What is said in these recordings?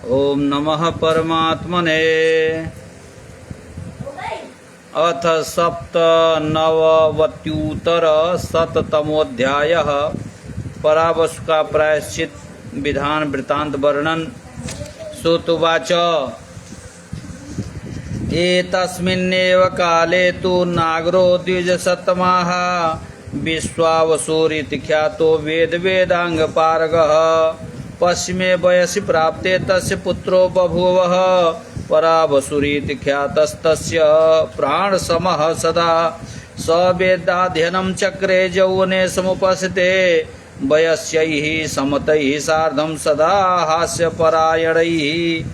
ओम नमः परमात्मने। अथ सप्तनवत्युत्तरशततमोऽध्यायः। परावसु का प्रायश्चित विधान वृत्तांत वर्णन। सुतुवाच एतस्मिन्नेव काले तु नागरो द्विजसत्तमाः विश्वावसुरिति ख्यातो वेदांगपारगः पश्चिमे वयसि प्राप्ते तस्य पुत्रो बभूवः परावसुरीति ख्यातस्तस्य प्राणसमः सदा स वेदाध्ययनं चक्रे यौवने समुपस्थिते वयस्यैः समतैः सार्धं सदा हास्यपरायणैः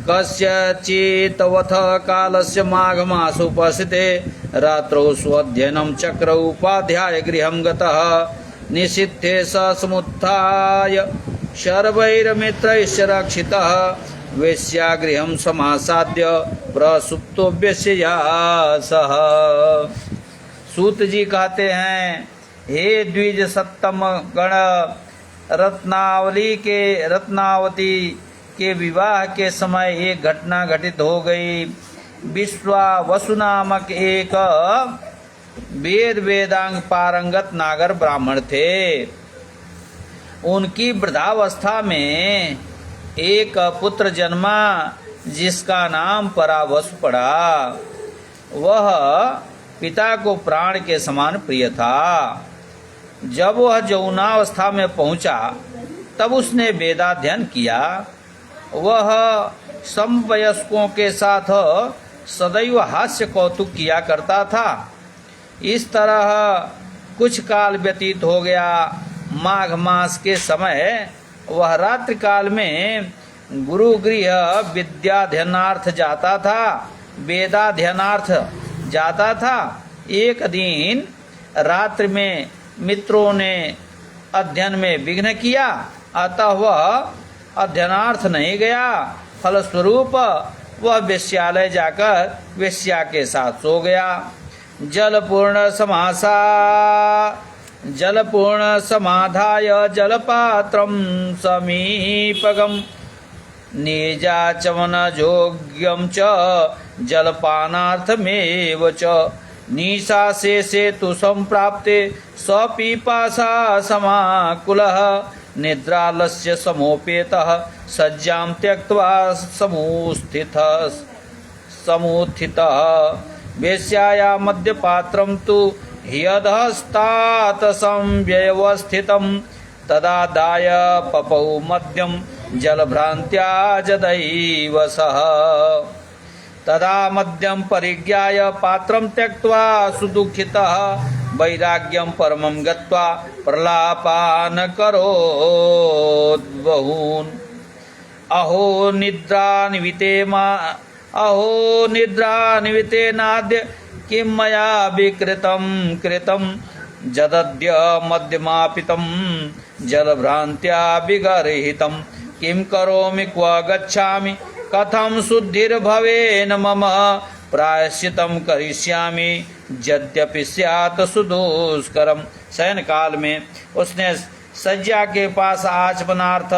कस्यचित्तवथ कालस्य माघमासोपस्थिते रात्रौ स्वाध्ययनं चक्र उपाध्यायगृहं गतः निशिथे स समुत्थाय शर्वैर्मित्रैश्च रक्षितः वेश्यागृहं समासाद्य प्रसुप्तो वेश्यया सह। सूत जी कहते हैं, हे द्विज सत्तम गण, रत्नावती के विवाह के समय एक घटना घटित हो गई। विश्वावसु नामक एक वेदांग पारंगत नागर ब्राह्मण थे। उनकी वृद्धावस्था में एक पुत्र जन्मा जिसका नाम परावसु पड़ा। वह पिता को प्राण के समान प्रिय था। जब वह यौवनावस्था में पहुंचा तब उसने वेदाध्ययन किया। वह समवयस्कों के साथ सदैव हास्य कौतुक किया करता था। इस तरह कुछ काल व्यतीत हो गया। माघ मास के समय वह रात्रि काल में गुरुगृह वेदाध्ययनार्थ जाता था। एक दिन रात्रि में मित्रों ने अध्ययन में विघ्न किया, अतः वह अध्ययनार्थ नहीं गया। फलस्वरूप वह वेश्यालय जाकर वेश्या के साथ सो गया। जलपूर्ण समाधाय जलपात्रं समीपगम निजाचमनयोग्यं च जलपानार्थमेव च निशाशेषे तु सम्प्राप्ते सपिपासा समाकुलः निद्रालस्य समोपेतः सज्जां त्यक्त्वा समुत्थितः वेश्याया मध्यपात्रं तु ह्यधस्तात् संव्यवस्थितं तदादाय पपौ मध्यं जलभ्रान्त्या जदैव सः। तदा मध्यं परिज्ञाय पात्रं त्यक्त्वा सुदुःखितः वैराग्यं परमं गत्वा प्रलापान् करोद्बहून्। अहो निद्रान्वितेनाद्य किं मया विकृतं कृतं जदद्य मध्यमापितं जलभ्रान्त्या विगर्हितं किं करोमि क्व गच्छामि कथं शुद्धिर्भवेन मम प्रायश्चितं करिष्यामि यद्यपि स्यात् सुदुष्करम्। शयन काल में उसने सज्जा के पास आचमनार्थ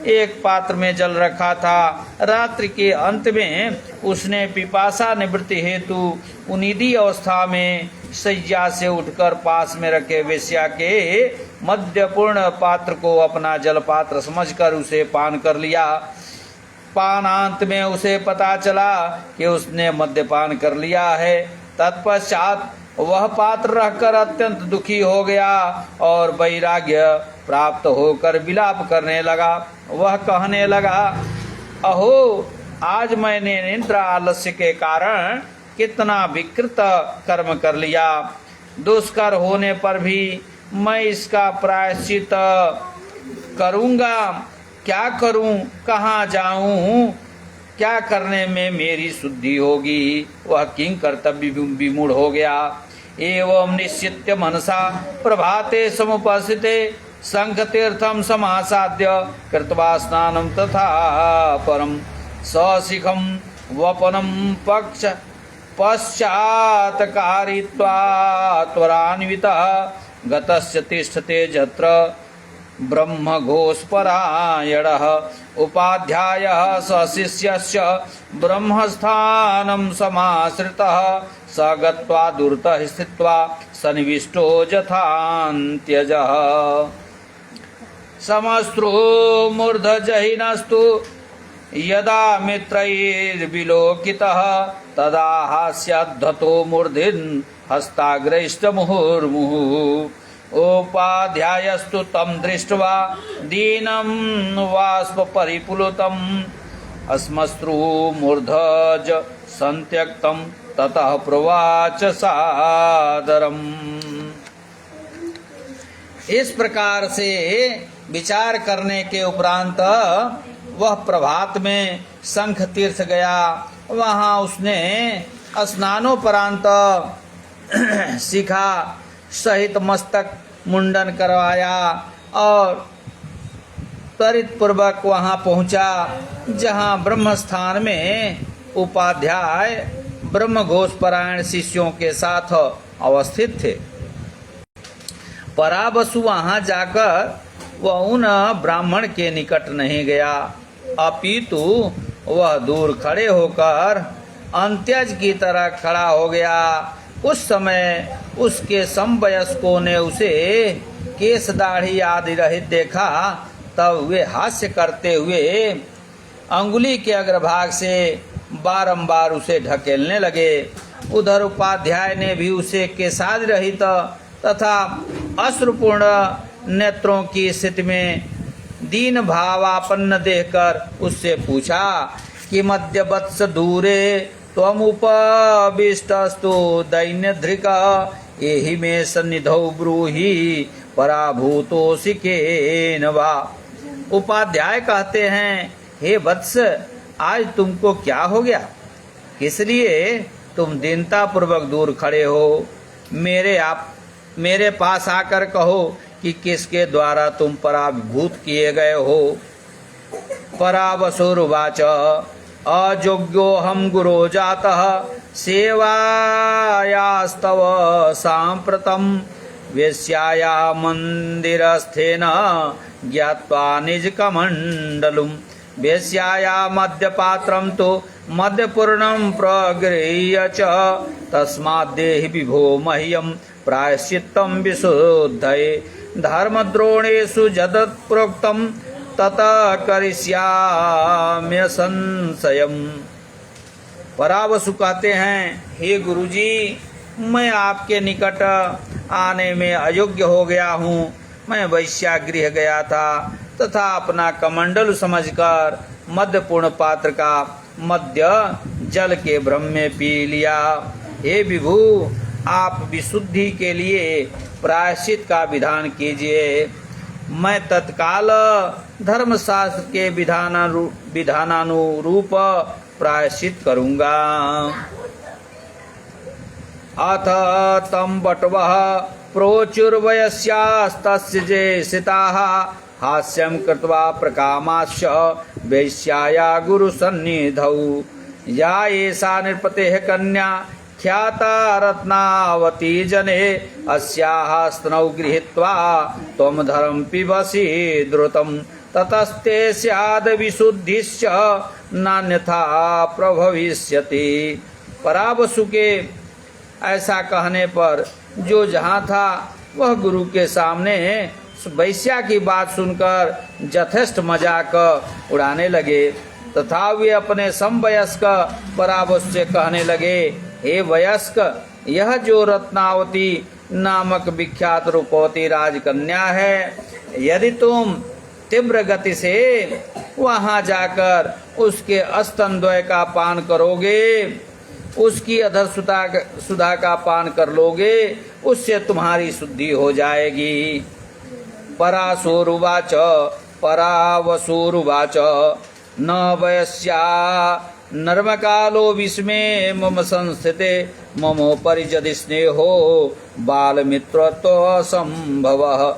एक पात्र में जल रखा था। रात्रि के अंत में उसने पिपासा निवृत्ति हेतु उनिदी अवस्था में सज्जा से उठकर पास में रखे वेश्या के मध्यपूर्ण पात्र को अपना जल पात्र समझकर उसे पान कर लिया। पानांत में उसे पता चला कि उसने मद्यपान कर लिया है। तत्पश्चात वह पात्र रखकर अत्यंत दुखी हो गया और वैराग्य प्राप्त होकर विलाप करने लगा। वह कहने लगा, अहो, आज मैंने निद्रा आलस्य के कारण कितना विकृत कर्म कर लिया। दुष्कर होने पर भी मैं इसका प्रायश्चित करूंगा। क्या करूं, कहाँ जाऊं, क्या करने में मेरी शुद्धि होगी। वह किं कर्तव्य विमूढ़ हो गया। एवं निश्चित्य मनसा प्रभाते समुपस्थिते शंखतीर्थं समासाद्य कृत्वा स्नानं तथा परं सशिखं वपनं पश्चात् कारयित्वा त्वरान्वितः गतस्य तिष्ठते जत्र ब्रह्मघोषपरायणः उपाध्यायः स शिष्यस्य ब्रह्मस्थानं समाश्रितः स गत्वा दूरतः स्थित्वा सन्निविष्टो यथान्त्यजः समस्त्रु मूर्धजहिनस्तु यदा मित्रैर्विलोकितः तदा हास्यद्धतो मूर्धिन् हस्ताग्रैष्टमुहुर्मुहुः उपाध्यायस्तु तं दृष्ट्वा दीनं वाष्पपरिप्लुतम् अस्मश्रु मूर्धज संत्यक्तं ततः प्रवाच सादरम्। इस प्रकार से विचार करने के उपरांत वह प्रभात में शंख तीर्थ गया। वहां उसने स्नानोपरांत शिखा सहित मस्तक मुंडन करवाया और त्वरित पूर्वक वहां पहुंचा जहां ब्रह्मस्थान में उपाध्याय ब्रह्मघोषपरायण शिष्यों के साथ अवस्थित थे। परावसु वहां जाकर वह उन ब्राह्मण के निकट नहीं गया, अपितु वह दूर खड़े होकर अंत्यज की तरह खड़ा हो गया। उस समय उसके समवयस्कों ने उसे केश दाढ़ी आदि रहित देखा, तब वे हास्य करते हुए अंगुली के अग्रभाग से बारंबार उसे ढकेलने लगे। उधर उपाध्याय ने भी उसे केशादि रहित तथा अश्रुपूर्ण नेत्रों की स्थिति में दीन भावापन्न देखकर उससे पूछा कि मध्यवत्स दूरे त्वमुपविष्टस्तु दैन्यधृक एहि मे सन्निधौ ब्रूहि पराभूतोऽसि केन वा। उपाध्याय कहते हैं, हे वत्स, आज तुमको क्या हो गया? किस लिए तुम दीनता पूर्वक दूर खड़े हो? मेरे पास आकर कहो कि किसके द्वारा तुम पराभूत किए गए हो। परावसुरुवाच अयोग्यो हम गुरो जातः सेवायास्तव साम्प्रतं वेश्याया मंदिरस्थेन ज्ञात्वा निजकमण्डलुं वेश्याया मद्यपात्रं तु मद्यपूर्णं प्रगृह्य च तस्माद्देहि विभो मह्यं प्रायश्चित्तं विशुद्धये धर्मद्रोणेषु यद् प्रोक्तं ततः करिष्यामि संशयम्। परावसु कहते हैं, हे गुरुजी, मैं आपके निकट आने में अयोग्य हो गया हूँ। मैं वैश्यागृह गया था तथा अपना कमंडल समझकर मध्यपूर्ण पात्र का मध्य जल के भ्रम में पी लिया। हे विभु, आप विशुद्धि के लिए प्रायश्चित का विधान कीजिए। मैं तत्काल धर्मशास्त्र के विधानानुरूप प्रायश्चित करूंगा। अथ तं बटवः प्रोचुर्वयस्यास्तस्य जेषिताः हास्यं कृत्वा प्रकामाश्च वैश्याया गुरुसन्निधौ या एषा नृपतेः कन्या ख्याता रत्नावती जने अस्याः स्तनौ गृहीत्वा त्वं धरं पिबसि द्रुतं ततस्ते स्याद् विशुद्धिश्च नान्यथा प्रभविष्यति। परावसु के ऐसा कहने पर जो जहाँ था वह गुरु के सामने वैश्या की बात सुनकर यथेष्ट मजाक उड़ाने लगे तथा वे अपने समवयस्क परावसु से कहने लगे, हे वयस्क, यह जो रत्नावती नामक विख्यात रूपवती राजकन्या है, यदि तुम तीव्र गति से वहां जाकर उसके स्तनद्वय का पान करोगे, उसकी अधर सुधा का पान कर लोगे, उससे तुम्हारी शुद्धि हो जाएगी। परावसुरुवाच न वयस्या नर्मकालो विस्मे मम संस्थिते ममोपरि यदि स्नेहो बालमित्रत्व संभवः